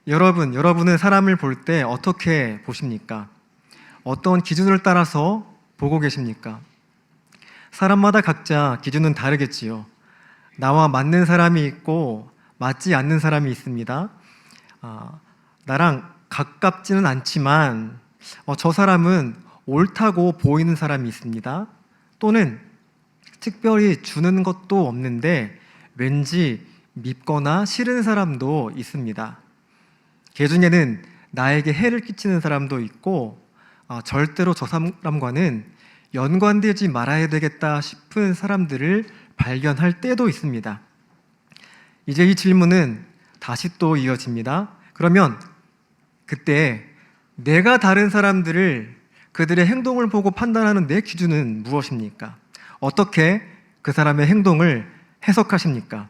여러분은 사람을 볼 때 어떻게 보십니까? 어떤 기준을 따라서 보고 계십니까? 사람마다 각자 기준은 다르겠지요. 나와 맞는 사람이 있고 맞지 않는 사람이 있습니다. 나랑 가깝지는 않지만 저 사람은 옳다고 보이는 사람이 있습니다. 또는 특별히 주는 것도 없는데 왠지 밉거나 싫은 사람도 있습니다. 그 중에는 나에게 해를 끼치는 사람도 있고 절대로 저 사람과는 연관되지 말아야 되겠다 싶은 사람들을 발견할 때도 있습니다. 이제 이 질문은 다시 또 이어집니다. 그러면 그때 내가 다른 사람들을 그들의 행동을 보고 판단하는 내 기준은 무엇입니까? 어떻게 그 사람의 행동을 해석하십니까?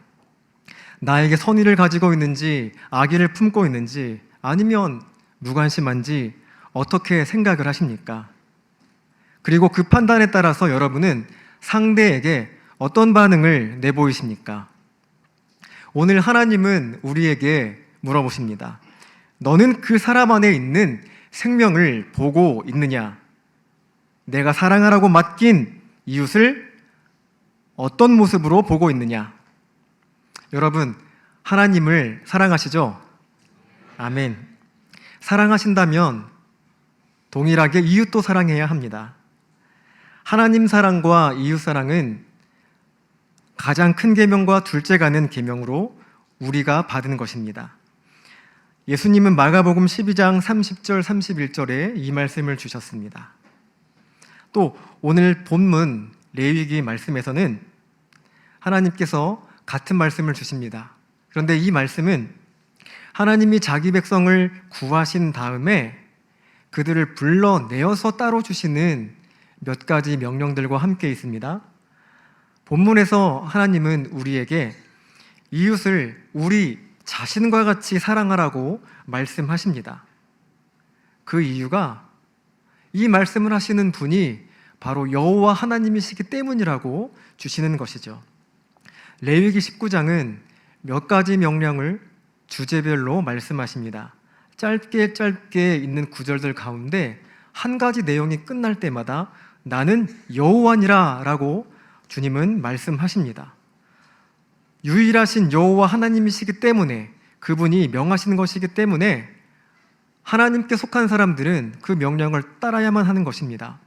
나에게 선의를 가지고 있는지 악의를 품고 있는지 아니면 무관심한지 어떻게 생각을 하십니까? 그리고 그 판단에 따라서 여러분은 상대에게 어떤 반응을 내보이십니까? 오늘 하나님은 우리에게 물어보십니다. 너는 그 사람 안에 있는 생명을 보고 있느냐? 내가 사랑하라고 맡긴 이웃을 어떤 모습으로 보고 있느냐? 여러분, 하나님을 사랑하시죠? 아멘. 사랑하신다면 동일하게 이웃도 사랑해야 합니다. 하나님 사랑과 이웃 사랑은 가장 큰 계명과 둘째 가는 계명으로 우리가 받은 것입니다. 예수님은 마가복음 12장 30절 31절에 이 말씀을 주셨습니다. 또 오늘 본문 레위기 말씀에서는 하나님께서 같은 말씀을 주십니다. 그런데 이 말씀은 하나님이 자기 백성을 구하신 다음에 그들을 불러내어서 따로 주시는 몇 가지 명령들과 함께 있습니다. 본문에서 하나님은 우리에게 이웃을 우리 자신과 같이 사랑하라고 말씀하십니다. 그 이유가 이 말씀을 하시는 분이 바로 여호와 하나님이시기 때문이라고 주시는 것이죠. 레위기 19장은 몇 가지 명령을 주제별로 말씀하십니다. 짧게 있는 구절들 가운데 한 가지 내용이 끝날 때마다 나는 여호와니라 라고 주님은 말씀하십니다. 유일하신 여호와 하나님이시기 때문에, 그분이 명하시는 것이기 때문에 하나님께 속한 사람들은 그 명령을 따라야만 하는 것입니다.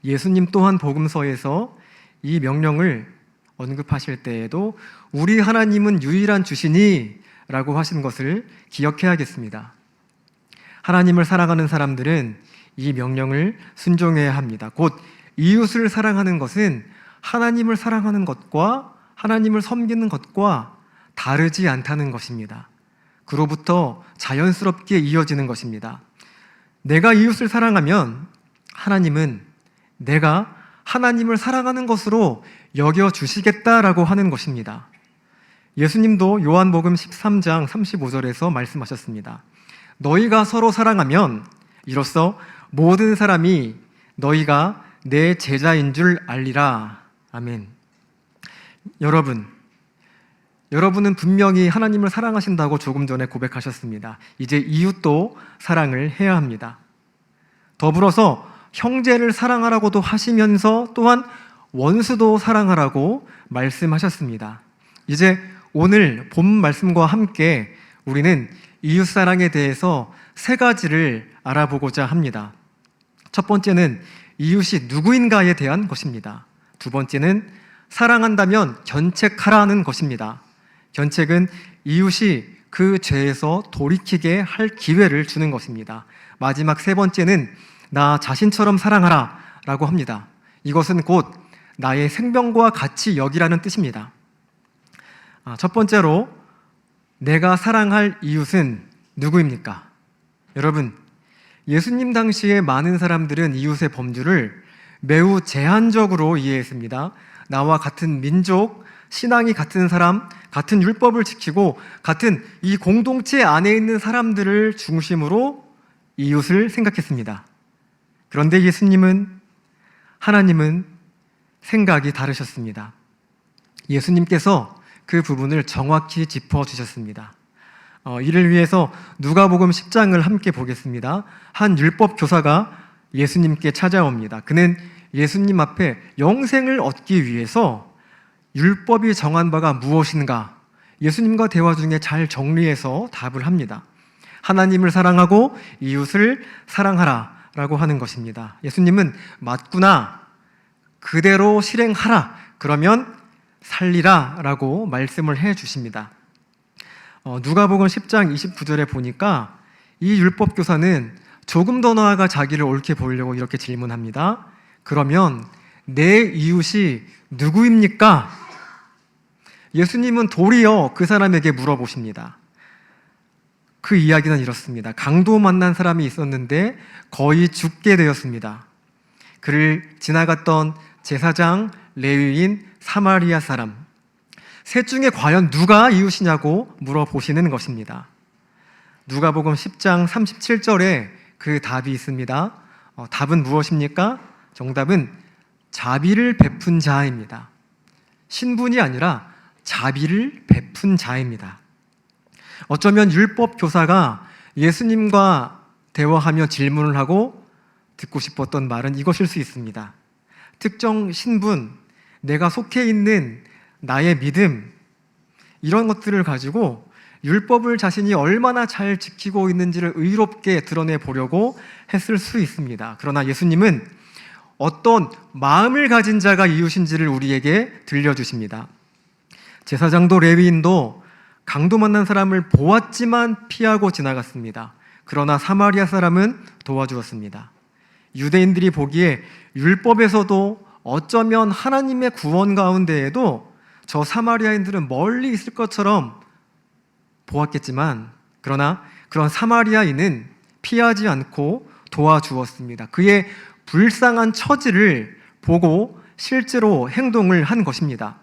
예수님 또한 복음서에서 이 명령을 언급하실 때에도 우리 하나님은 유일한 주시니 라고 하신 것을 기억해야겠습니다. 하나님을 사랑하는 사람들은 이 명령을 순종해야 합니다. 곧 이웃을 사랑하는 것은 하나님을 사랑하는 것과 하나님을 섬기는 것과 다르지 않다는 것입니다. 그로부터 자연스럽게 이어지는 것입니다. 내가 이웃을 사랑하면 하나님은 내가 하나님을 사랑하는 것으로 여겨주시겠다라고 하는 것입니다. 예수님도 요한복음 13장 35절에서 말씀하셨습니다. 너희가 서로 사랑하면 이로써 모든 사람이 너희가 내 제자인 줄 알리라. 아멘. 여러분은 분명히 하나님을 사랑하신다고 조금 전에 고백하셨습니다. 이제 이웃도 사랑을 해야 합니다. 더불어서 형제를 사랑하라고도 하시면서 또한 원수도 사랑하라고 말씀하셨습니다. 이제 오늘 본 말씀과 함께 우리는 이웃 사랑에 대해서 세 가지를 알아보고자 합니다. 첫 번째는 이웃이 누구인가에 대한 것입니다. 두 번째는 사랑한다면 견책하라는 것입니다. 견책은 이웃이 그 죄에서 돌이키게 할 기회를 주는 것입니다. 마지막 세 번째는 나 자신처럼 사랑하라 라고 합니다. 이것은 곧 나의 생명과 같이 여기라는 뜻입니다. 첫 번째로 내가 사랑할 이웃은 누구입니까? 여러분, 예수님 당시에 많은 사람들은 이웃의 범주를 매우 제한적으로 이해했습니다. 나와 같은 민족, 신앙이 같은 사람, 같은 율법을 지키고 같은 이 공동체 안에 있는 사람들을 중심으로 이웃을 생각했습니다. 그런데 하나님은 생각이 다르셨습니다. 예수님께서 그 부분을 정확히 짚어주셨습니다. 이를 위해서 누가복음 10장을 함께 보겠습니다. 한 율법 교사가 예수님께 찾아옵니다. 그는 예수님 앞에 영생을 얻기 위해서 율법이 정한 바가 무엇인가 예수님과 대화 중에 잘 정리해서 답을 합니다. 하나님을 사랑하고 이웃을 사랑하라 라고 하는 것입니다. 예수님은 맞구나, 그대로 실행하라, 그러면 살리라 라고 말씀을 해 주십니다. 누가복음 10장 29절에 보니까 이 율법교사는 조금 더 나아가 자기를 옳게 보이려고 이렇게 질문합니다. 그러면 내 이웃이 누구입니까? 예수님은 도리어 그 사람에게 물어보십니다. 그 이야기는 이렇습니다. 강도 만난 사람이 있었는데 거의 죽게 되었습니다. 그를 지나갔던 제사장, 레위인, 사마리아 사람, 셋 중에 과연 누가 이웃이냐고 물어보시는 것입니다. 누가복음 10장 37절에 그 답이 있습니다. 답은 무엇입니까? 정답은 자비를 베푼 자입니다. 신분이 아니라 자비를 베푼 자입니다. 어쩌면 율법 교사가 예수님과 대화하며 질문을 하고 듣고 싶었던 말은 이것일 수 있습니다. 특정 신분, 내가 속해 있는 나의 믿음, 이런 것들을 가지고 율법을 자신이 얼마나 잘 지키고 있는지를 의롭게 드러내 보려고 했을 수 있습니다. 그러나 예수님은 어떤 마음을 가진 자가 이웃인지를 우리에게 들려주십니다. 제사장도 레위인도 강도 만난 사람을 보았지만 피하고 지나갔습니다. 그러나 사마리아 사람은 도와주었습니다. 유대인들이 보기에 율법에서도 어쩌면 하나님의 구원 가운데에도 저 사마리아인들은 멀리 있을 것처럼 보았겠지만, 그러나 그런 사마리아인은 피하지 않고 도와주었습니다. 그의 불쌍한 처지를 보고 실제로 행동을 한 것입니다.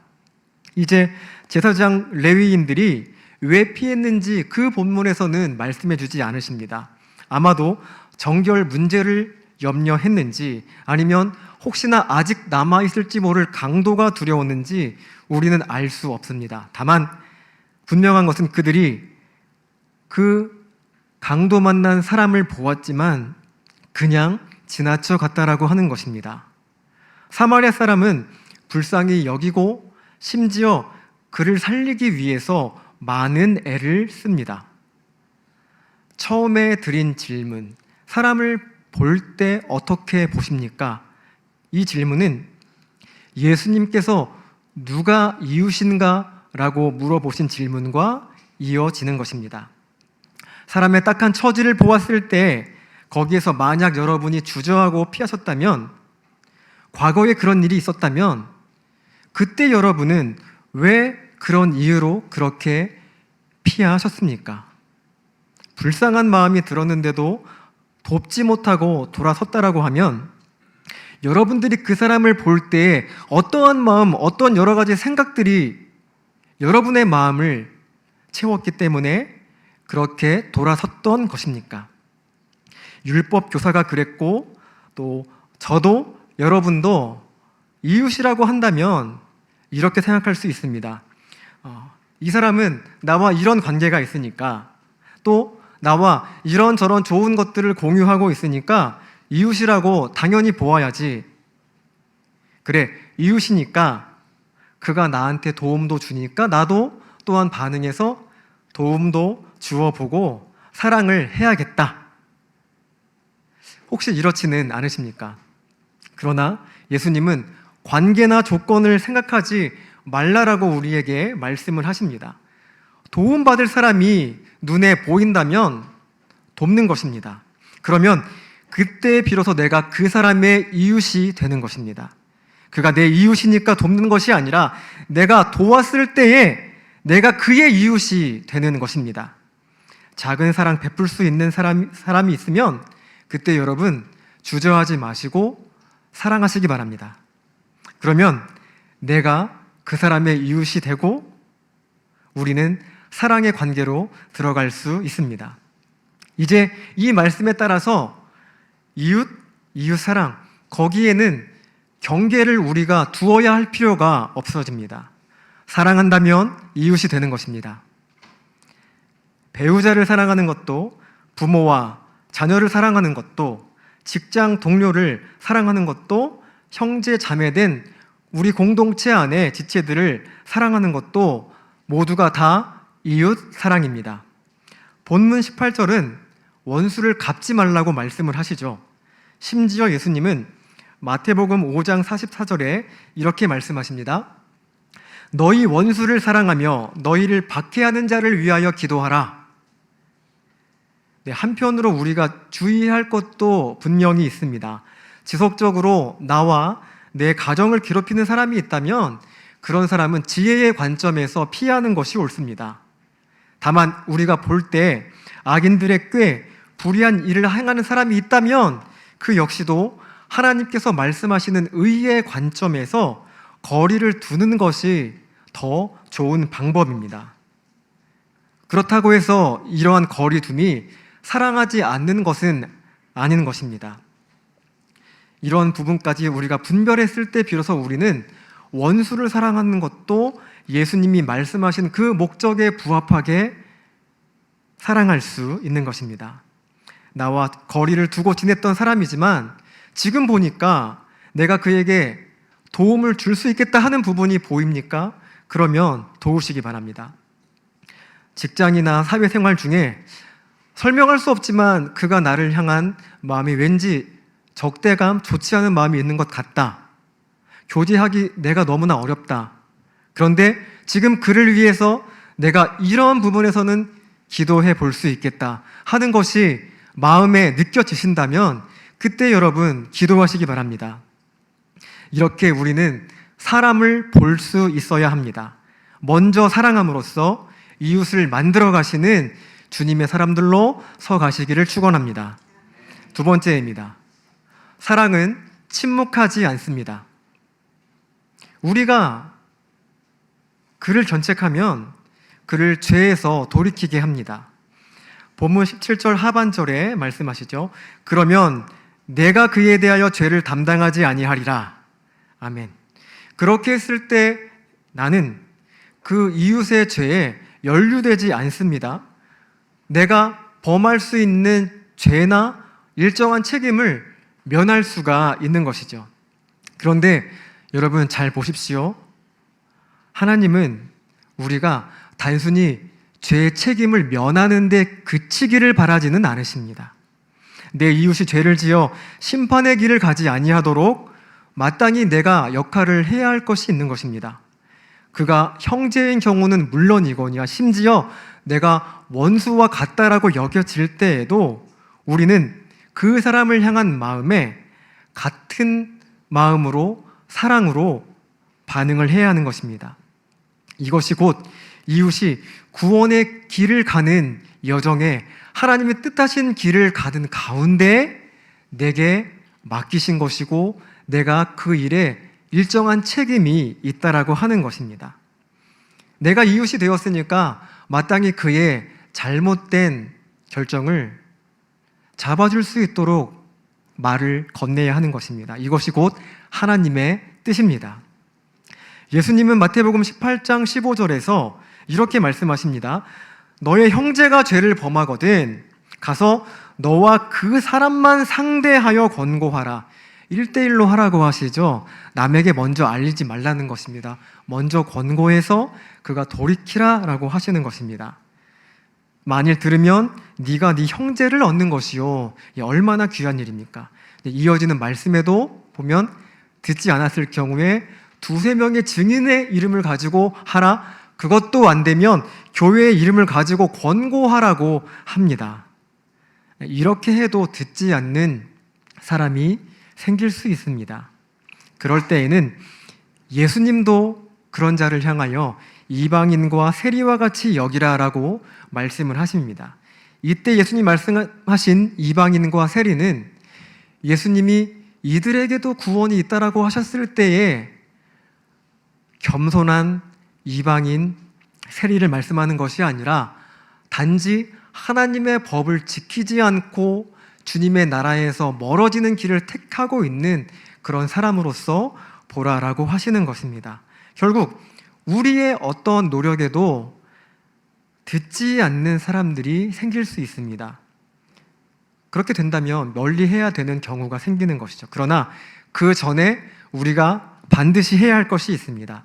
이제 제사장 레위인들이 왜 피했는지 그 본문에서는 말씀해 주지 않으십니다. 아마도 정결 문제를 염려했는지, 아니면 혹시나 아직 남아있을지 모를 강도가 두려웠는지 우리는 알 수 없습니다. 다만 분명한 것은 그들이 그 강도 만난 사람을 보았지만 그냥 지나쳐 갔다라고 하는 것입니다. 사마리아 사람은 불쌍히 여기고 심지어 그를 살리기 위해서 많은 애를 씁니다. 처음에 드린 질문, 사람을 볼 때 어떻게 보십니까? 이 질문은 예수님께서 누가 이웃인가? 라고 물어보신 질문과 이어지는 것입니다. 사람의 딱한 처지를 보았을 때 거기에서 만약 여러분이 주저하고 피하셨다면, 과거에 그런 일이 있었다면 그때 여러분은 왜 그런 이유로 그렇게 피하셨습니까? 불쌍한 마음이 들었는데도 돕지 못하고 돌아섰다라고 하면 여러분들이 그 사람을 볼 때 어떠한 마음, 어떤 여러 가지 생각들이 여러분의 마음을 채웠기 때문에 그렇게 돌아섰던 것입니까? 율법 교사가 그랬고, 또 저도 여러분도 이웃이라고 한다면 이렇게 생각할 수 있습니다. 이 사람은 나와 이런 관계가 있으니까, 또 나와 이런저런 좋은 것들을 공유하고 있으니까 이웃이라고 당연히 보아야지. 그래, 이웃이니까 그가 나한테 도움도 주니까 나도 또한 반응해서 도움도 주어보고 사랑을 해야겠다. 혹시 이렇지는 않으십니까? 그러나 예수님은 관계나 조건을 생각하지 말라라고 우리에게 말씀을 하십니다. 도움받을 사람이 눈에 보인다면 돕는 것입니다. 그러면 그때 비로소 내가 그 사람의 이웃이 되는 것입니다. 그가 내 이웃이니까 돕는 것이 아니라 내가 도왔을 때에 내가 그의 이웃이 되는 것입니다. 작은 사랑 베풀 수 있는 사람이 있으면 그때 여러분 주저하지 마시고 사랑하시기 바랍니다. 그러면 내가 그 사람의 이웃이 되고 우리는 사랑의 관계로 들어갈 수 있습니다. 이제 이 말씀에 따라서 이웃 사랑, 거기에는 경계를 우리가 두어야 할 필요가 없어집니다. 사랑한다면 이웃이 되는 것입니다. 배우자를 사랑하는 것도, 부모와 자녀를 사랑하는 것도, 직장 동료를 사랑하는 것도, 형제 자매된 우리 공동체 안의 지체들을 사랑하는 것도 모두가 다 이웃 사랑입니다. 본문 18절은 원수를 갚지 말라고 말씀을 하시죠. 심지어 예수님은 마태복음 5장 44절에 이렇게 말씀하십니다. 너희 원수를 사랑하며 너희를 박해하는 자를 위하여 기도하라. 네, 한편으로 우리가 주의할 것도 분명히 있습니다. 지속적으로 나와 내 가정을 괴롭히는 사람이 있다면 그런 사람은 지혜의 관점에서 피하는 것이 옳습니다. 다만 우리가 볼 때 악인들의 꽤 불의한 일을 행하는 사람이 있다면 그 역시도 하나님께서 말씀하시는 의의 관점에서 거리를 두는 것이 더 좋은 방법입니다. 그렇다고 해서 이러한 거리둠이 사랑하지 않는 것은 아닌 것입니다. 이런 부분까지 우리가 분별했을 때 비로소 우리는 원수를 사랑하는 것도 예수님이 말씀하신 그 목적에 부합하게 사랑할 수 있는 것입니다. 나와 거리를 두고 지냈던 사람이지만 지금 보니까 내가 그에게 도움을 줄 수 있겠다 하는 부분이 보입니까? 그러면 도우시기 바랍니다. 직장이나 사회생활 중에 설명할 수 없지만 그가 나를 향한 마음이 왠지 적대감, 좋지 않은 마음이 있는 것 같다. 교제하기 내가 너무나 어렵다. 그런데 지금 그를 위해서 내가 이런 부분에서는 기도해 볼 수 있겠다 하는 것이 마음에 느껴지신다면 그때 여러분 기도하시기 바랍니다. 이렇게 우리는 사람을 볼 수 있어야 합니다. 먼저 사랑함으로써 이웃을 만들어 가시는 주님의 사람들로 서 가시기를 축원합니다. 두 번째입니다. 사랑은 침묵하지 않습니다. 우리가 그를 견책하면 그를 죄에서 돌이키게 합니다. 본문 17절 하반절에 말씀하시죠. 그러면 내가 그에 대하여 죄를 담당하지 아니하리라. 아멘. 그렇게 했을 때 나는 그 이웃의 죄에 연루되지 않습니다. 내가 범할 수 있는 죄나 일정한 책임을 면할 수가 있는 것이죠. 그런데 여러분 잘 보십시오. 하나님은 우리가 단순히 죄의 책임을 면하는 데 그치기를 바라지는 않으십니다. 내 이웃이 죄를 지어 심판의 길을 가지 아니하도록 마땅히 내가 역할을 해야 할 것이 있는 것입니다. 그가 형제인 경우는 물론이거니와 심지어 내가 원수와 같다라고 여겨질 때에도 우리는 그 사람을 향한 마음에 같은 마음으로 사랑으로 반응을 해야 하는 것입니다. 이것이 곧 이웃이 구원의 길을 가는 여정에 하나님의 뜻하신 길을 가는 가운데 내게 맡기신 것이고 내가 그 일에 일정한 책임이 있다라고 하는 것입니다. 내가 이웃이 되었으니까 마땅히 그의 잘못된 결정을 잡아줄 수 있도록 말을 건네야 하는 것입니다. 이것이 곧 하나님의 뜻입니다. 예수님은 마태복음 18장 15절에서 이렇게 말씀하십니다. 너의 형제가 죄를 범하거든 가서 너와 그 사람만 상대하여 권고하라. 1대1로 하라고 하시죠. 남에게 먼저 알리지 말라는 것입니다. 먼저 권고해서 그가 돌이키라라고 하시는 것입니다. 만일 들으면 네가 네 형제를 얻는 것이요. 얼마나 귀한 일입니까? 이어지는 말씀에도 보면 듣지 않았을 경우에 두세 명의 증인의 이름을 가지고 하라. 그것도 안 되면 교회의 이름을 가지고 권고하라고 합니다. 이렇게 해도 듣지 않는 사람이 생길 수 있습니다. 그럴 때에는 예수님도 그런 자를 향하여 이방인과 세리와 같이 여기라라고 말씀을 하십니다. 이때 예수님 말씀하신 이방인과 세리는 예수님이 이들에게도 구원이 있다라고 하셨을 때에 겸손한 이방인 세리를 말씀하는 것이 아니라 단지 하나님의 법을 지키지 않고 주님의 나라에서 멀어지는 길을 택하고 있는 그런 사람으로서 보라라고 하시는 것입니다. 결국 우리의 어떤 노력에도 듣지 않는 사람들이 생길 수 있습니다. 그렇게 된다면 멀리해야 되는 경우가 생기는 것이죠. 그러나 그 전에 우리가 반드시 해야 할 것이 있습니다.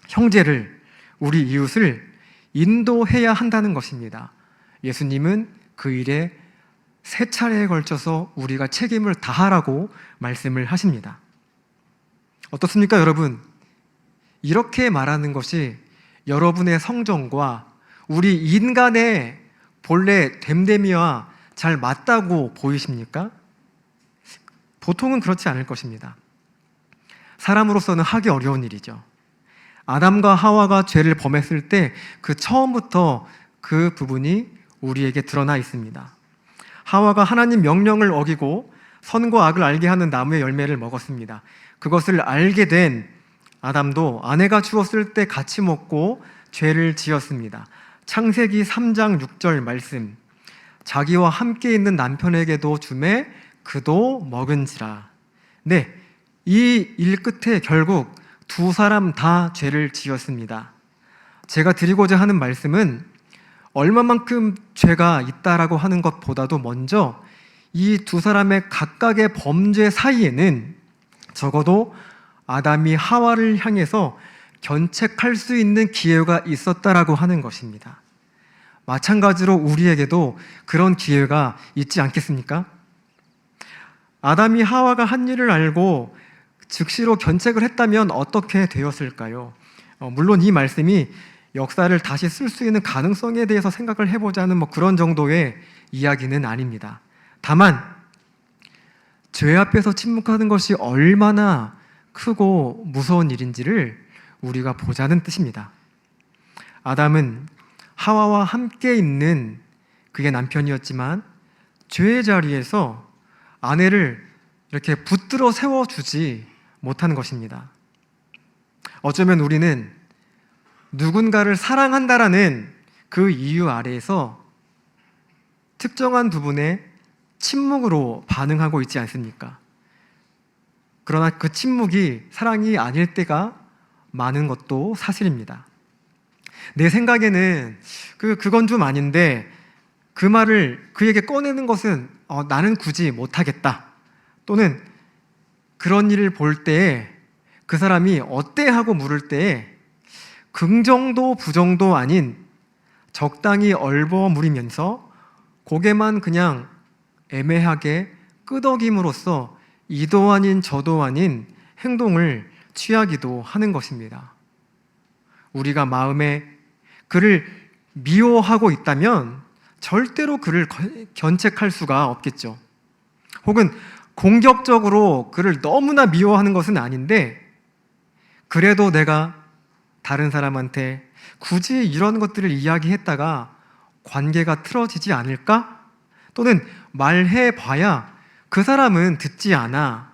형제를, 우리 이웃을 인도해야 한다는 것입니다. 예수님은 그 일에 3차례에 걸쳐서 우리가 책임을 다하라고 말씀을 하십니다. 어떻습니까, 여러분? 이렇게 말하는 것이 여러분의 성정과 우리 인간의 본래 됨됨이와 잘 맞다고 보이십니까? 보통은 그렇지 않을 것입니다. 사람으로서는 하기 어려운 일이죠. 아담과 하와가 죄를 범했을 때 그 처음부터 그 부분이 우리에게 드러나 있습니다. 하와가 하나님 명령을 어기고 선과 악을 알게 하는 나무의 열매를 먹었습니다. 그것을 알게 된 아담도 아내가 주었을 때 같이 먹고 죄를 지었습니다. 창세기 3장 6절 말씀, 자기와 함께 있는 남편에게도 주매 그도 먹은지라. 네, 이 일 끝에 결국 두 사람 다 죄를 지었습니다. 제가 드리고자 하는 말씀은 얼마만큼 죄가 있다라고 하는 것보다도 먼저 이 두 사람의 각각의 범죄 사이에는 적어도 아담이 하와를 향해서 견책할 수 있는 기회가 있었다라고 하는 것입니다. 마찬가지로 우리에게도 그런 기회가 있지 않겠습니까? 아담이 하와가 한 일을 알고 즉시로 견책을 했다면 어떻게 되었을까요? 물론 이 말씀이 역사를 다시 쓸 수 있는 가능성에 대해서 생각을 해보자는 그런 정도의 이야기는 아닙니다. 다만 죄 앞에서 침묵하는 것이 얼마나 크고 무서운 일인지를 우리가 보자는 뜻입니다. 아담은 하와와 함께 있는 그의 남편이었지만 죄의 자리에서 아내를 이렇게 붙들어 세워주지 못하는 것입니다. 어쩌면 우리는 누군가를 사랑한다라는 그 이유 아래에서 특정한 부분에 침묵으로 반응하고 있지 않습니까? 그러나 그 침묵이 사랑이 아닐 때가 많은 것도 사실입니다. 내 생각에는 그건 좀 아닌데 그 말을 그에게 꺼내는 것은 나는 굳이 못하겠다, 또는 그런 일을 볼 때에 그 사람이 어때 하고 물을 때에 긍정도 부정도 아닌 적당히 얼버무리면서 고개만 그냥 애매하게 끄덕임으로써 이도 아닌 저도 아닌 행동을 취하기도 하는 것입니다. 우리가 마음에 그를 미워하고 있다면 절대로 그를 견책할 수가 없겠죠. 혹은 공격적으로 그를 너무나 미워하는 것은 아닌데 그래도 내가 다른 사람한테 굳이 이런 것들을 이야기했다가 관계가 틀어지지 않을까? 또는 말해봐야 그 사람은 듣지 않아,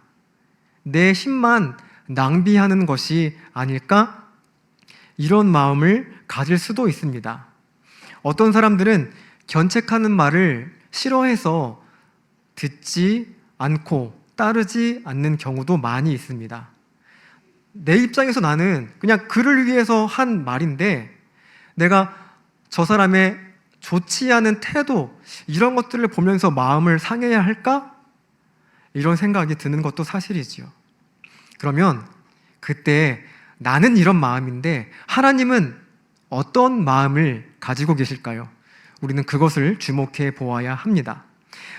내 힘만 낭비하는 것이 아닐까? 이런 마음을 가질 수도 있습니다. 어떤 사람들은 견책하는 말을 싫어해서 듣지 않고 따르지 않는 경우도 많이 있습니다. 내 입장에서 나는 그냥 그를 위해서 한 말인데 내가 저 사람의 좋지 않은 태도, 이런 것들을 보면서 마음을 상해야 할까? 이런 생각이 드는 것도 사실이지요. 그러면 그때 나는 이런 마음인데 하나님은 어떤 마음을 가지고 계실까요? 우리는 그것을 주목해 보아야 합니다.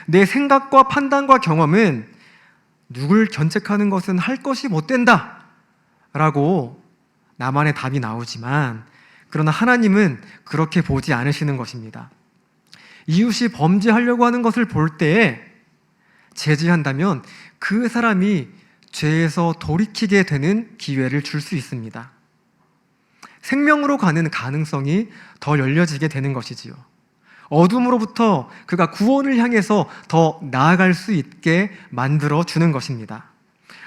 내 생각과 판단과 경험은 누굴 견책하는 것은 할 것이 못 된다 라고 나만의 답이 나오지만, 그러나 하나님은 그렇게 보지 않으시는 것입니다. 이웃이 범죄하려고 하는 것을 볼 때에 제지한다면 그 사람이 죄에서 돌이키게 되는 기회를 줄 수 있습니다. 생명으로 가는 가능성이 더 열려지게 되는 것이지요. 어둠으로부터 그가 구원을 향해서 더 나아갈 수 있게 만들어 주는 것입니다.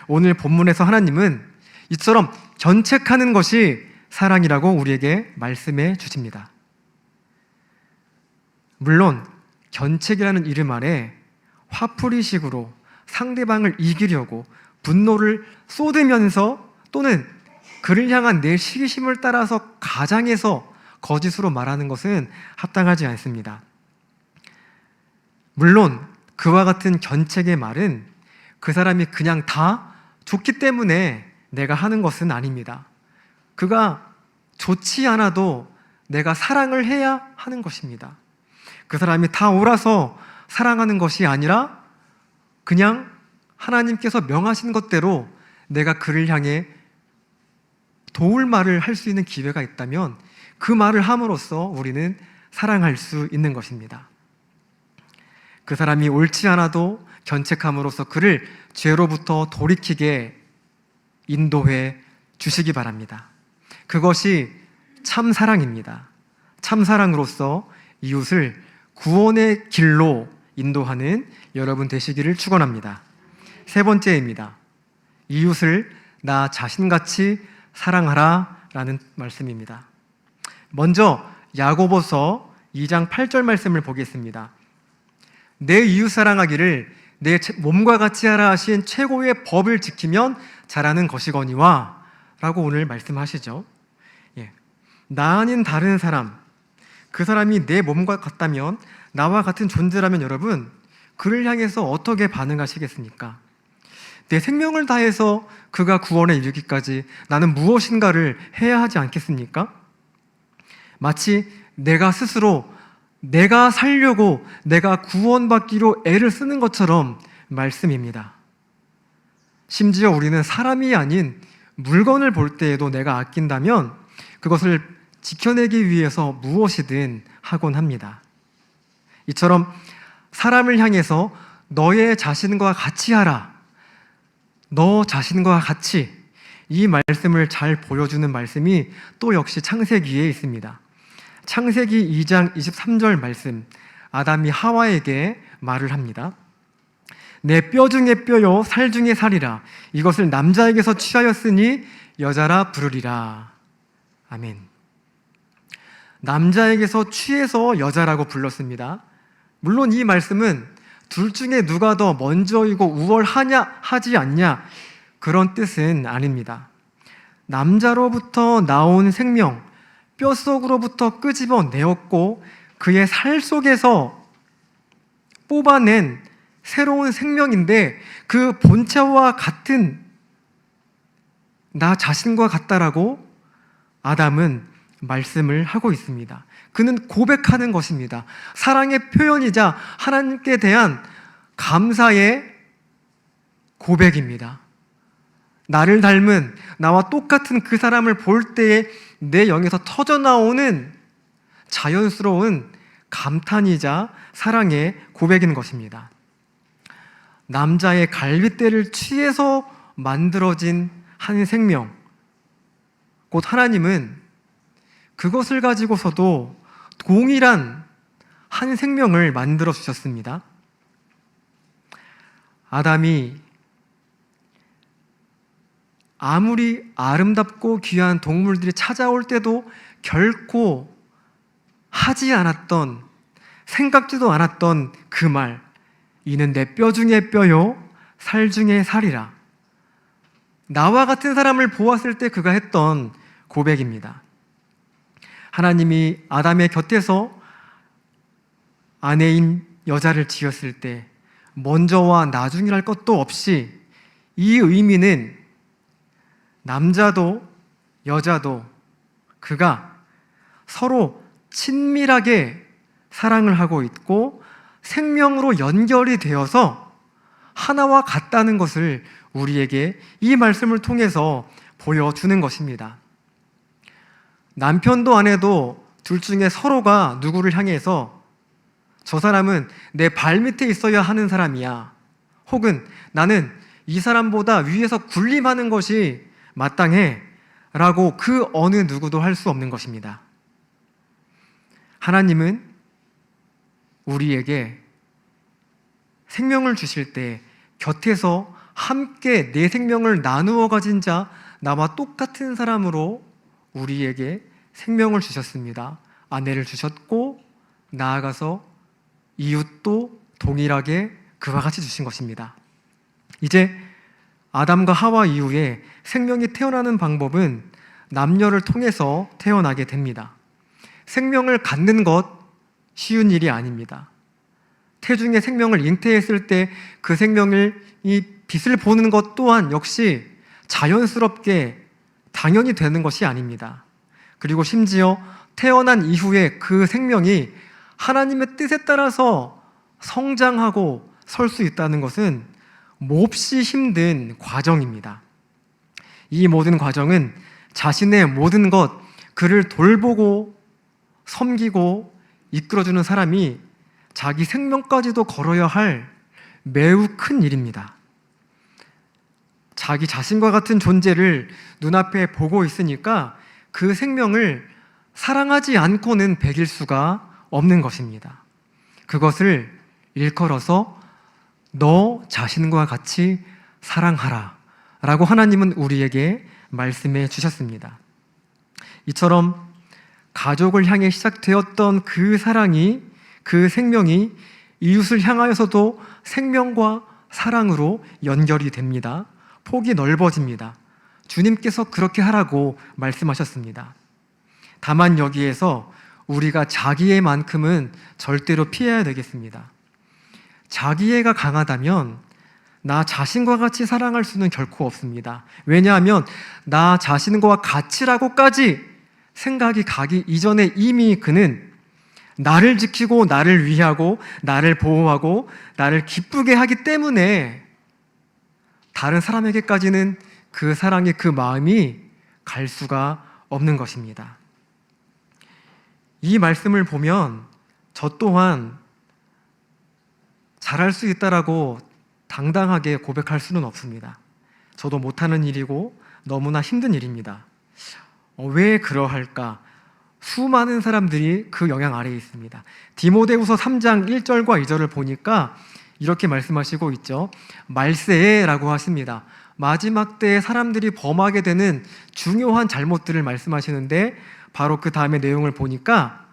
오늘 본문에서 하나님은 이처럼 견책하는 것이 사랑이라고 우리에게 말씀해 주십니다. 물론 견책이라는 이름 아래 화풀이식으로 상대방을 이기려고 분노를 쏟으면서 또는 그를 향한 내 시기심을 따라서 가장해서 거짓으로 말하는 것은 합당하지 않습니다. 물론 그와 같은 견책의 말은 그 사람이 그냥 다 좋기 때문에 내가 하는 것은 아닙니다. 그가 좋지 않아도 내가 사랑을 해야 하는 것입니다. 그 사람이 다 옳아서 사랑하는 것이 아니라 그냥 하나님께서 명하신 것대로 내가 그를 향해 도울 말을 할 수 있는 기회가 있다면 그 말을 함으로써 우리는 사랑할 수 있는 것입니다. 그 사람이 옳지 않아도 견책함으로써 그를 죄로부터 돌이키게 인도해 주시기 바랍니다. 그것이 참 사랑입니다. 참 사랑으로서 이웃을 구원의 길로 인도하는 여러분 되시기를 축원합니다. 세 번째입니다. 이웃을 나 자신같이 사랑하라 라는 말씀입니다. 먼저 야고보서 2장 8절 말씀을 보겠습니다. 내 이웃 사랑하기를 내 몸과 같이 하라 하신 최고의 법을 지키면 잘하는 것이거니와 라고 오늘 말씀하시죠. 나 아닌 다른 사람, 그 사람이 내 몸과 같다면, 나와 같은 존재라면 여러분, 그를 향해서 어떻게 반응하시겠습니까? 내 생명을 다해서 그가 구원에 이르기까지 나는 무엇인가를 해야 하지 않겠습니까? 마치 내가 스스로 내가 살려고 내가 구원받기로 애를 쓰는 것처럼 말씀입니다. 심지어 우리는 사람이 아닌 물건을 볼 때에도 내가 아낀다면 그것을 지켜내기 위해서 무엇이든 하곤 합니다. 이처럼 사람을 향해서 너의 자신과 같이 하라, 너 자신과 같이, 이 말씀을 잘 보여주는 말씀이 또 역시 창세기에 있습니다. 창세기 2장 23절 말씀, 아담이 하와에게 말을 합니다. 내 뼈 중에 뼈요 살 중에 살이라, 이것을 남자에게서 취하였으니 여자라 부르리라. 아멘. 남자에게서 취해서 여자라고 불렀습니다. 물론 이 말씀은 둘 중에 누가 더 먼저이고 우월하냐 하지 않냐 그런 뜻은 아닙니다. 남자로부터 나온 생명, 뼛속으로부터 끄집어 내었고 그의 살 속에서 뽑아낸 새로운 생명인데 그 본체와 같은 나 자신과 같다라고 아담은 말씀을 하고 있습니다. 그는 고백하는 것입니다. 사랑의 표현이자 하나님께 대한 감사의 고백입니다. 나를 닮은 나와 똑같은 그 사람을 볼 때에 내 영에서 터져나오는 자연스러운 감탄이자 사랑의 고백인 것입니다. 남자의 갈빗대를 취해서 만들어진 한 생명, 곧 하나님은 그것을 가지고서도 동일한 한 생명을 만들어 주셨습니다. 아담이 아무리 아름답고 귀한 동물들이 찾아올 때도 결코 하지 않았던, 생각지도 않았던 그 말, 이는 내 뼈 중에 뼈요 살 중에 살이라. 나와 같은 사람을 보았을 때 그가 했던 고백입니다. 하나님이 아담의 곁에서 아내인 여자를 지었을 때 먼저와 나중이랄 것도 없이 이 의미는 남자도 여자도 그가 서로 친밀하게 사랑을 하고 있고 생명으로 연결이 되어서 하나와 같다는 것을 우리에게 이 말씀을 통해서 보여주는 것입니다. 남편도 아내도 둘 중에 서로가 누구를 향해서 저 사람은 내 발밑에 있어야 하는 사람이야, 혹은 나는 이 사람보다 위에서 군림하는 것이 마땅해 라고 그 어느 누구도 할 수 없는 것입니다. 하나님은 우리에게 생명을 주실 때 곁에서 함께 내 생명을 나누어 가진 자, 나와 똑같은 사람으로 우리에게 생명을 주셨습니다. 아내를 주셨고 나아가서 이웃도 동일하게 그와 같이 주신 것입니다. 이제 아담과 하와 이후에 생명이 태어나는 방법은 남녀를 통해서 태어나게 됩니다. 생명을 갖는 것 쉬운 일이 아닙니다. 태중의 생명을 잉태했을 때 그 생명을 이 빛을 보는 것 또한 역시 자연스럽게 당연히 되는 것이 아닙니다. 그리고 심지어 태어난 이후에 그 생명이 하나님의 뜻에 따라서 성장하고 설 수 있다는 것은 몹시 힘든 과정입니다. 이 모든 과정은 자신의 모든 것, 그를 돌보고 섬기고 이끌어주는 사람이 자기 생명까지도 걸어야 할 매우 큰 일입니다. 자기 자신과 같은 존재를 눈앞에 보고 있으니까 그 생명을 사랑하지 않고는 배길 수가 없는 것입니다. 그것을 일컬어서 너 자신과 같이 사랑하라 라고 하나님은 우리에게 말씀해 주셨습니다. 이처럼 가족을 향해 시작되었던 그 사랑이, 그 생명이 이웃을 향하여서도 생명과 사랑으로 연결이 됩니다. 폭이 넓어집니다. 주님께서 그렇게 하라고 말씀하셨습니다. 다만 여기에서 우리가 자기애만큼은 절대로 피해야 되겠습니다. 자기애가 강하다면 나 자신과 같이 사랑할 수는 결코 없습니다. 왜냐하면 나 자신과 같이라고까지 생각이 가기 이전에 이미 그는 나를 지키고 나를 위하고 나를 보호하고 나를 기쁘게 하기 때문에 다른 사람에게까지는 그 사랑의 그 마음이 갈 수가 없는 것입니다. 이 말씀을 보면 저 또한 잘할 수 있다라고 당당하게 고백할 수는 없습니다. 저도 못하는 일이고 너무나 힘든 일입니다. 왜 그러할까? 수많은 사람들이 그 영향 아래에 있습니다. 디모데후서 3장 1절과 2절을 보니까 이렇게 말씀하시고 있죠. 말세라고 하십니다. 마지막 때에 사람들이 범하게 되는 중요한 잘못들을 말씀하시는데 바로 그 다음에 내용을 보니까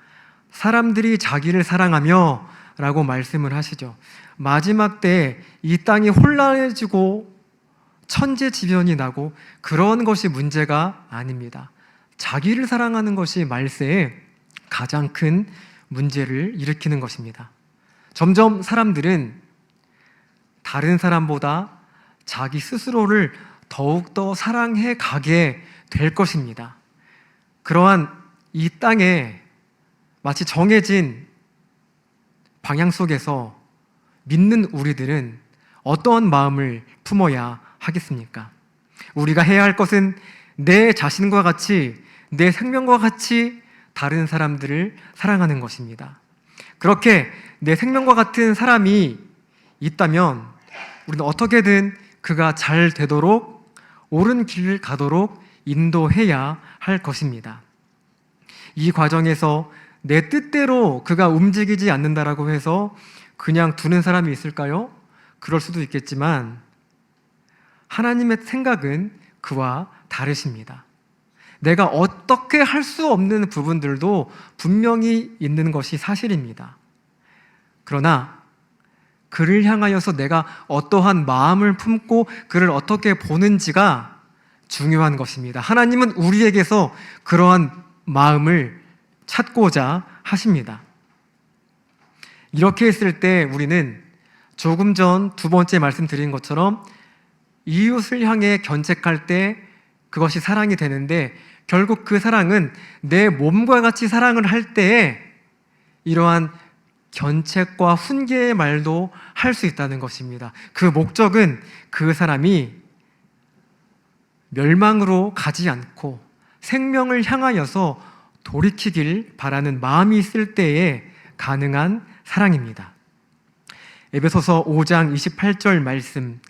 사람들이 자기를 사랑하며 라고 말씀을 하시죠. 마지막 때에 이 땅이 혼란해지고 천재지변이 나고 그런 것이 문제가 아닙니다. 자기를 사랑하는 것이 말세에 가장 큰 문제를 일으키는 것입니다. 점점 사람들은 다른 사람보다 자기 스스로를 더욱더 사랑해 가게 될 것입니다. 그러한 이 땅에 마치 정해진 방향 속에서 믿는 우리들은 어떠한 마음을 품어야 하겠습니까? 우리가 해야 할 것은 내 자신과 같이, 내 생명과 같이 다른 사람들을 사랑하는 것입니다. 그렇게 내 생명과 같은 사람이 있다면 우리는 어떻게든 그가 잘 되도록 옳은 길을 가도록 인도해야 할 것입니다. 이 과정에서 내 뜻대로 그가 움직이지 않는다라고 해서 그냥 두는 사람이 있을까요? 그럴 수도 있겠지만 하나님의 생각은 그와 다르십니다. 내가 어떻게 할 수 없는 부분들도 분명히 있는 것이 사실입니다. 그러나 그를 향하여서 내가 어떠한 마음을 품고 그를 어떻게 보는지가 중요한 것입니다. 하나님은 우리에게서 그러한 마음을 찾고자 하십니다. 이렇게 했을 때 우리는 조금 전 두 번째 말씀드린 것처럼 이웃을 향해 견책할 때 그것이 사랑이 되는데 결국 그 사랑은 내 몸과 같이 사랑을 할 때에 이러한 견책과 훈계의 말도 할 수 있다는 것입니다. 그 목적은 그 사람이 멸망으로 가지 않고 생명을 향하여서 돌이키길 바라는 마음이 있을 때에 가능한 사랑입니다. 에베소서 5장 28절 말씀,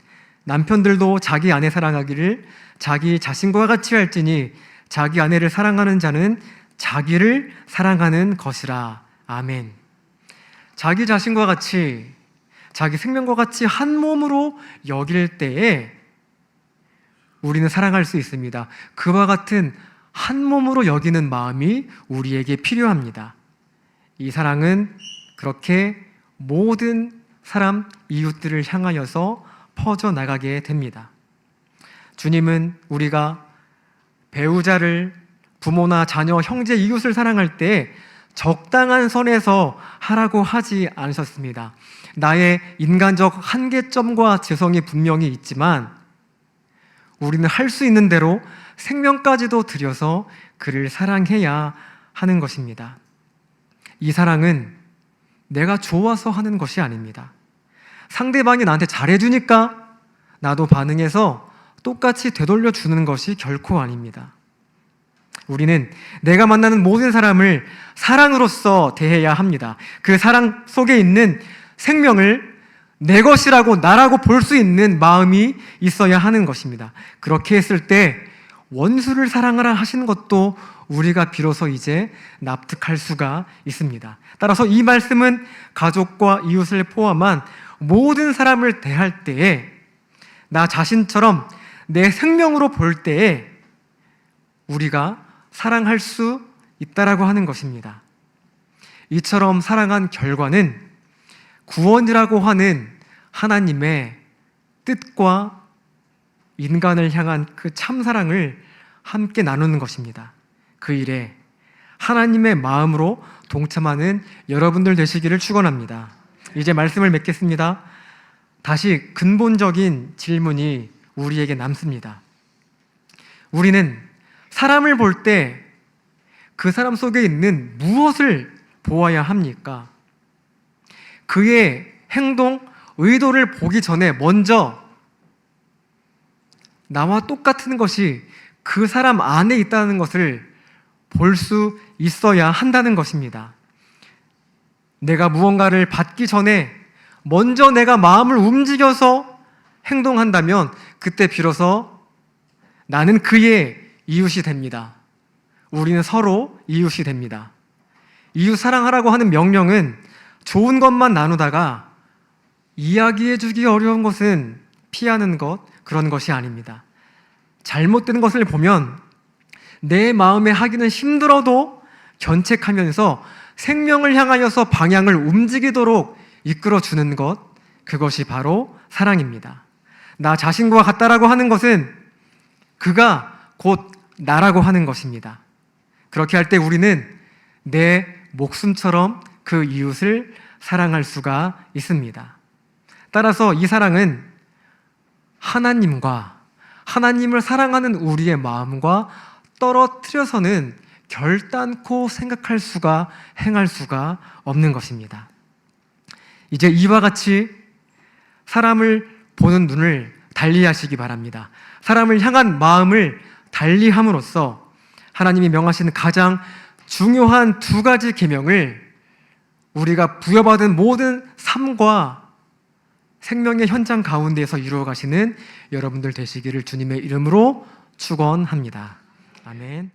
남편들도 자기 아내 사랑하기를 자기 자신과 같이 할지니 자기 아내를 사랑하는 자는 자기를 사랑하는 것이라. 아멘. 자기 자신과 같이, 자기 생명과 같이 한 몸으로 여길 때에 우리는 사랑할 수 있습니다. 그와 같은 한 몸으로 여기는 마음이 우리에게 필요합니다. 이 사랑은 그렇게 모든 사람, 이웃들을 향하여서 퍼져나가게 됩니다. 주님은 우리가 배우자를, 부모나 자녀, 형제, 이웃을 사랑할 때 적당한 선에서 하라고 하지 않으셨습니다. 나의 인간적 한계점과 죄성이 분명히 있지만 우리는 할 수 있는 대로 생명까지도 들여서 그를 사랑해야 하는 것입니다. 이 사랑은 내가 좋아서 하는 것이 아닙니다. 상대방이 나한테 잘해주니까 나도 반응해서 똑같이 되돌려 주는 것이 결코 아닙니다. 우리는 내가 만나는 모든 사람을 사랑으로서 대해야 합니다. 그 사랑 속에 있는 생명을 내 것이라고 나라고 볼 수 있는 마음이 있어야 하는 것입니다. 그렇게 했을 때 원수를 사랑하라 하시는 것도 우리가 비로소 이제 납득할 수가 있습니다. 따라서 이 말씀은 가족과 이웃을 포함한 모든 사람을 대할 때에 나 자신처럼 내 생명으로 볼 때에 우리가 사랑할 수 있다라고 하는 것입니다. 이처럼 사랑한 결과는 구원이라고 하는 하나님의 뜻과 인간을 향한 그 참사랑을 함께 나누는 것입니다. 그 일에 하나님의 마음으로 동참하는 여러분들 되시기를 축원합니다. 이제 말씀을 맺겠습니다. 다시 근본적인 질문이 우리에게 남습니다. 우리는 사람을 볼 때 그 사람 속에 있는 무엇을 보아야 합니까? 그의 행동, 의도를 보기 전에 먼저 나와 똑같은 것이 그 사람 안에 있다는 것을 볼 수 있어야 한다는 것입니다. 내가 무언가를 받기 전에 먼저 내가 마음을 움직여서 행동한다면 그때 비로소 나는 그의 이웃이 됩니다. 우리는 서로 이웃이 됩니다. 이웃 사랑하라고 하는 명령은 좋은 것만 나누다가 이야기해주기 어려운 것은 피하는 것, 그런 것이 아닙니다. 잘못된 것을 보면 내 마음에 하기는 힘들어도 견책하면서 생명을 향하여서 방향을 움직이도록 이끌어주는 것, 그것이 바로 사랑입니다. 나 자신과 같다라고 하는 것은 그가 곧 나라고 하는 것입니다. 그렇게 할 때 우리는 내 목숨처럼 그 이웃을 사랑할 수가 있습니다. 따라서 이 사랑은 하나님과 하나님을 사랑하는 우리의 마음과 떨어뜨려서는 결단코 생각할 수가, 행할 수가 없는 것입니다. 이제 이와 같이 사람을 보는 눈을 달리하시기 바랍니다. 사람을 향한 마음을 달리함으로써 하나님이 명하시는 가장 중요한 두 가지 계명을 우리가 부여받은 모든 삶과 생명의 현장 가운데에서 이루어 가시는 여러분들 되시기를 주님의 이름으로 축원합니다. 아멘.